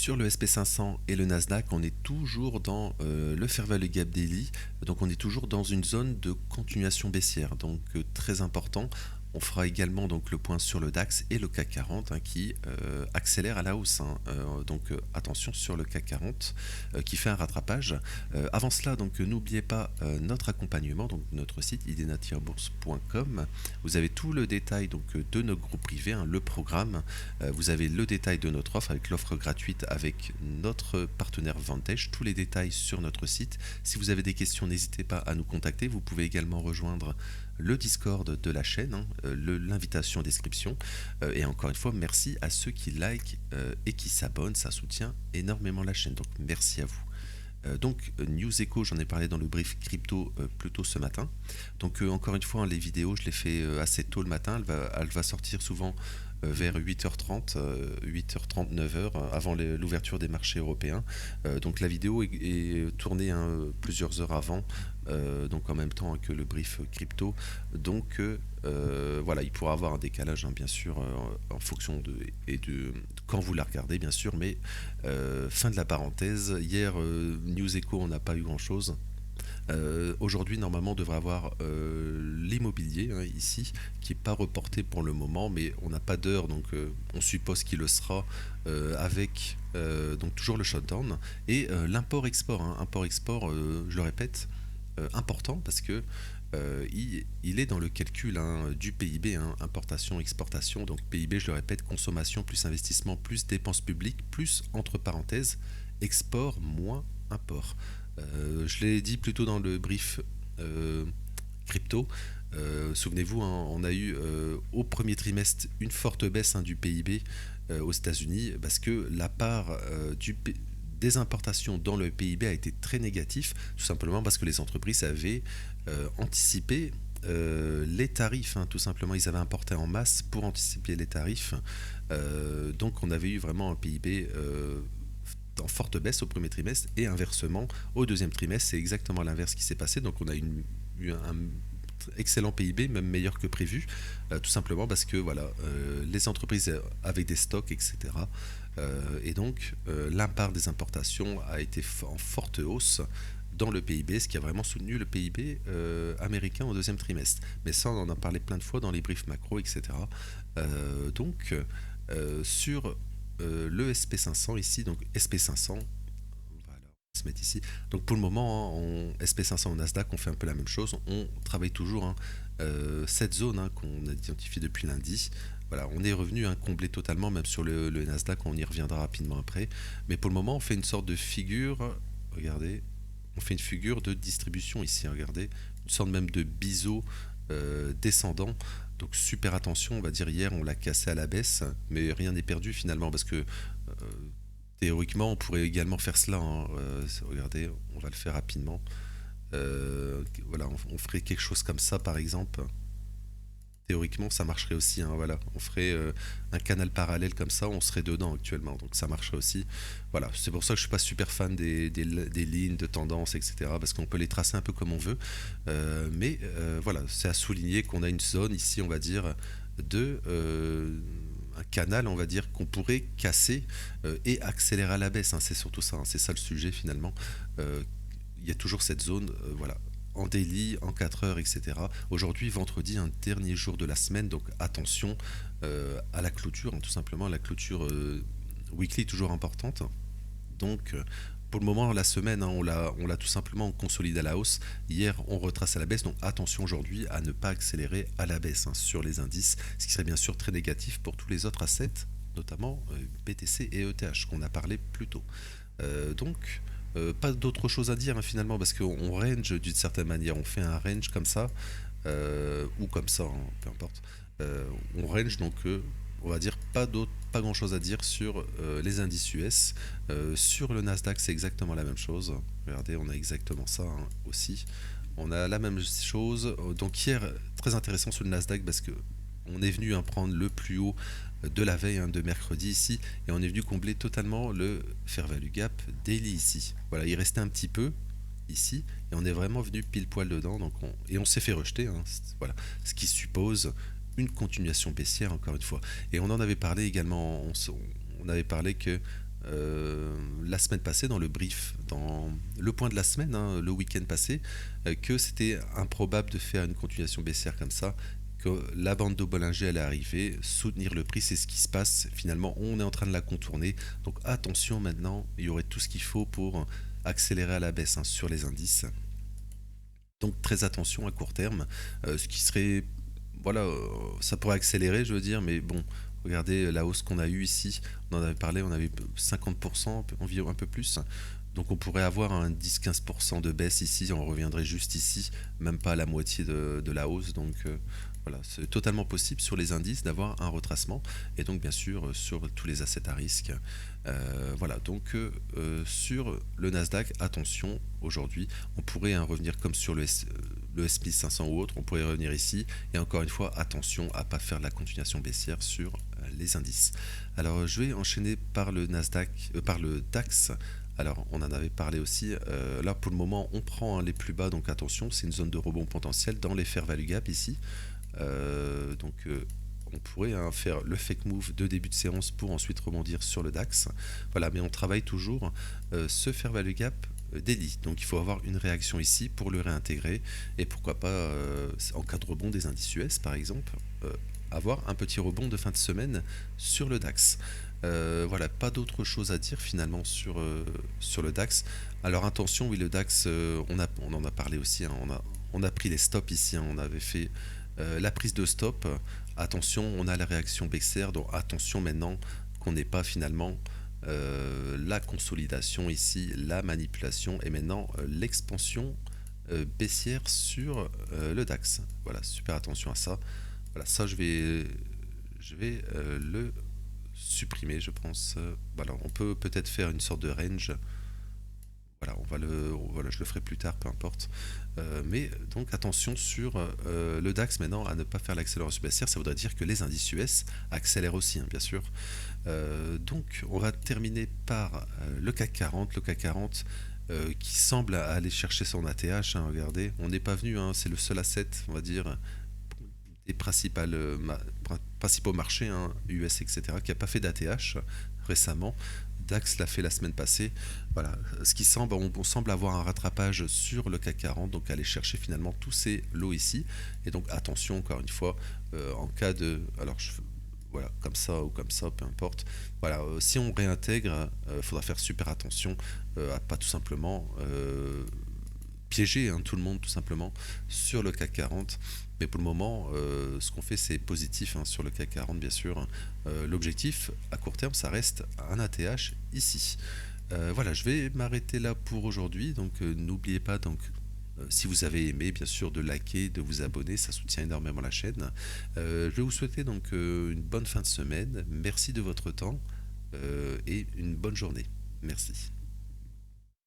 Sur le SP500 et le Nasdaq, on est toujours dans le Fair Value Gap Daily, donc on est toujours dans une zone de continuation baissière, donc très important. On fera également donc le point sur le DAX et le CAC 40 qui accélère à la hausse. Donc attention sur le CAC 40 qui fait un rattrapage. Avant cela, donc n'oubliez pas notre accompagnement, donc notre site ideenatirebourse.com. Vous avez tout le détail donc de nos groupes privés, le programme. Vous avez le détail de notre offre avec l'offre gratuite avec notre partenaire Vantage. Tous les détails sur notre site. Si vous avez des questions, n'hésitez pas à nous contacter. Vous pouvez également rejoindre le Discord de la chaîne, l'invitation en description. Et encore une fois, merci à ceux qui likent et qui s'abonnent, ça soutient énormément la chaîne. Donc merci à vous. Donc News Echo, j'en ai parlé dans le brief crypto plus tôt ce matin. Donc encore une fois, les vidéos, je les fais assez tôt le matin. Elle va sortir souvent vers 8h30, 8h30, 9h, avant l'ouverture des marchés européens. Donc la vidéo est tournée plusieurs heures avant, donc en même temps que le brief crypto. Donc voilà, il pourra avoir un décalage, bien sûr, en fonction de quand vous la regardez, bien sûr. Mais fin de la parenthèse. Hier, News Echo, on n'a pas eu grand-chose. Aujourd'hui, normalement, on devrait avoir l'immobilier ici, qui n'est pas reporté pour le moment, mais on n'a pas d'heure, donc on suppose qu'il le sera avec donc toujours le shutdown. Et l'import-export, import-export, je le répète, important parce que il est dans le calcul du PIB, importation-exportation. Donc PIB, je le répète, consommation plus investissement plus dépenses publiques plus, entre parenthèses, export moins import. Je l'ai dit plutôt dans le brief crypto. Souvenez-vous, on a eu au premier trimestre une forte baisse du PIB aux États-Unis parce que la part des importations dans le PIB a été très négatif, tout simplement parce que les entreprises avaient anticipé les tarifs, tout simplement. Ils avaient importé en masse pour anticiper les tarifs. Donc on avait eu vraiment un PIB en forte baisse au premier trimestre, et inversement au deuxième trimestre c'est exactement l'inverse qui s'est passé. Donc on a eu un excellent PIB, même meilleur que prévu, tout simplement parce que voilà, les entreprises avaient des stocks, etc. Et donc l'impact des importations a été en forte hausse dans le PIB, ce qui a vraiment soutenu le PIB américain au deuxième trimestre. Mais ça, on en a parlé plein de fois dans les briefs macro, etc. Donc sur le SP500 ici, donc SP500, voilà, on va se mettre ici. Donc pour le moment, SP500 au Nasdaq, on fait un peu la même chose. On travaille toujours cette zone qu'on a identifiée depuis lundi. Voilà, on est revenu combler totalement, même sur le Nasdaq, on y reviendra rapidement après. Mais pour le moment, on fait une sorte de figure, regardez, on fait une figure de distribution ici, regardez, une sorte même de biseau descendant. Donc super attention, on va dire. Hier on l'a cassé à la baisse, mais rien n'est perdu finalement, parce que théoriquement on pourrait également faire cela, regardez, on va le faire rapidement. Voilà, on ferait quelque chose comme ça par exemple. Théoriquement ça marcherait aussi, voilà. On ferait un canal parallèle comme ça, on serait dedans actuellement, donc ça marcherait aussi. Voilà, c'est pour ça que je suis pas super fan des lignes de tendance, etc., parce qu'on peut les tracer un peu comme on veut. Mais voilà, c'est à souligner qu'on a une zone ici, on va dire, de un canal, on va dire, qu'on pourrait casser et accélérer à la baisse, c'est surtout ça, c'est ça le sujet finalement. Il y a toujours cette zone, voilà, en daily, en 4 heures, etc. Aujourd'hui, vendredi, un dernier jour de la semaine, donc attention à la clôture, tout simplement. La clôture weekly toujours importante. Donc pour le moment, la semaine, on l'a tout simplement consolidé à la hausse. Hier, on retrace à la baisse, donc attention aujourd'hui à ne pas accélérer à la baisse sur les indices, ce qui serait bien sûr très négatif pour tous les autres assets, notamment BTC et ETH, qu'on a parlé plus tôt. Donc pas d'autre chose à dire finalement, parce qu'on range d'une certaine manière, on fait un range comme ça, ou comme ça, peu importe. On range, donc on va dire pas grand chose à dire sur les indices US. Sur le Nasdaq, c'est exactement la même chose. Regardez, on a exactement ça aussi. On a la même chose. Donc hier, très intéressant sur le Nasdaq, parce que on est venu prendre le plus haut de la veille, de mercredi ici, et on est venu combler totalement le Fair Value Gap Daily ici. Voilà, il restait un petit peu ici, et on est vraiment venu pile poil dedans, donc on s'est fait rejeter, voilà, ce qui suppose une continuation baissière encore une fois. Et on en avait parlé également, on avait parlé que la semaine passée dans le brief, dans le point de la semaine, hein, le week-end passé, que c'était improbable de faire une continuation baissière comme ça, que la bande de Bollinger allait arriver, soutenir le prix, c'est ce qui se passe. Finalement, on est en train de la contourner. Donc attention maintenant, il y aurait tout ce qu'il faut pour accélérer à la baisse, hein, sur les indices. Donc très attention à court terme, ce qui serait, voilà, ça pourrait accélérer, je veux dire, mais bon, regardez la hausse qu'on a eue ici, on en avait parlé, on avait 50%, environ un peu plus. Donc on pourrait avoir un 10-15% de baisse ici, on reviendrait juste ici, même pas à la moitié de la hausse. Donc voilà, c'est totalement possible sur les indices d'avoir un retracement, et donc bien sûr sur tous les assets à risque. Voilà, donc sur le Nasdaq, attention, aujourd'hui, on pourrait, hein, revenir comme sur le SP 500 ou autre, on pourrait revenir ici, et encore une fois, attention à ne pas faire de la continuation baissière sur les indices. Alors, je vais enchaîner par le Nasdaq, par le DAX. Alors, on en avait parlé aussi. Là, pour le moment, on prend, hein, les plus bas, donc attention, c'est une zone de rebond potentiel dans les fair value gap ici. Donc, on pourrait, hein, faire le fake move de début de séance pour ensuite rebondir sur le DAX. Voilà, mais on travaille toujours ce fair value gap daily. Donc il faut avoir une réaction ici pour le réintégrer, et pourquoi pas, en cas de rebond des indices US par exemple, avoir un petit rebond de fin de semaine sur le DAX. Voilà, pas d'autre chose à dire finalement sur le DAX. Alors attention, oui, le DAX, on en a parlé aussi, hein, on a pris les stops ici, hein, on avait fait la prise de stop. Attention, on a la réaction baissière, donc attention maintenant qu'on n'ait pas finalement la consolidation ici, la manipulation, et maintenant l'expansion baissière sur le DAX. Voilà, super attention à ça. Voilà, ça je vais le supprimer, je pense. Voilà, on peut peut-être faire une sorte de range. Voilà, voilà, je le ferai plus tard, peu importe. Mais donc attention sur le DAX maintenant à ne pas faire l'accélération baissière. Ça voudrait dire que les indices US accélèrent aussi, hein, bien sûr. Donc on va terminer par le CAC 40. Le CAC 40 qui semble aller chercher son ATH, hein, regardez, on n'est pas venu, hein, c'est le seul asset, on va dire, des principaux marchés, hein, US, etc., qui n'a pas fait d'ATH récemment. DAX l'a fait la semaine passée. Voilà, ce qui semble, on semble avoir un rattrapage sur le CAC 40, donc aller chercher finalement tous ces lots ici. Et donc attention, encore une fois, en cas de, alors voilà, comme ça ou comme ça, peu importe. Voilà, si on réintègre, il faudra faire super attention à pas tout simplement piéger, hein, tout le monde tout simplement sur le CAC 40. Mais pour le moment, ce qu'on fait, c'est positif, hein, sur le CAC 40, bien sûr. L'objectif à court terme, ça reste un ATH ici. Voilà, je vais m'arrêter là pour aujourd'hui. Donc n'oubliez pas, donc, si vous avez aimé, bien sûr, de liker, de vous abonner, ça soutient énormément la chaîne. Je vais vous souhaiter donc une bonne fin de semaine. Merci de votre temps et une bonne journée. Merci.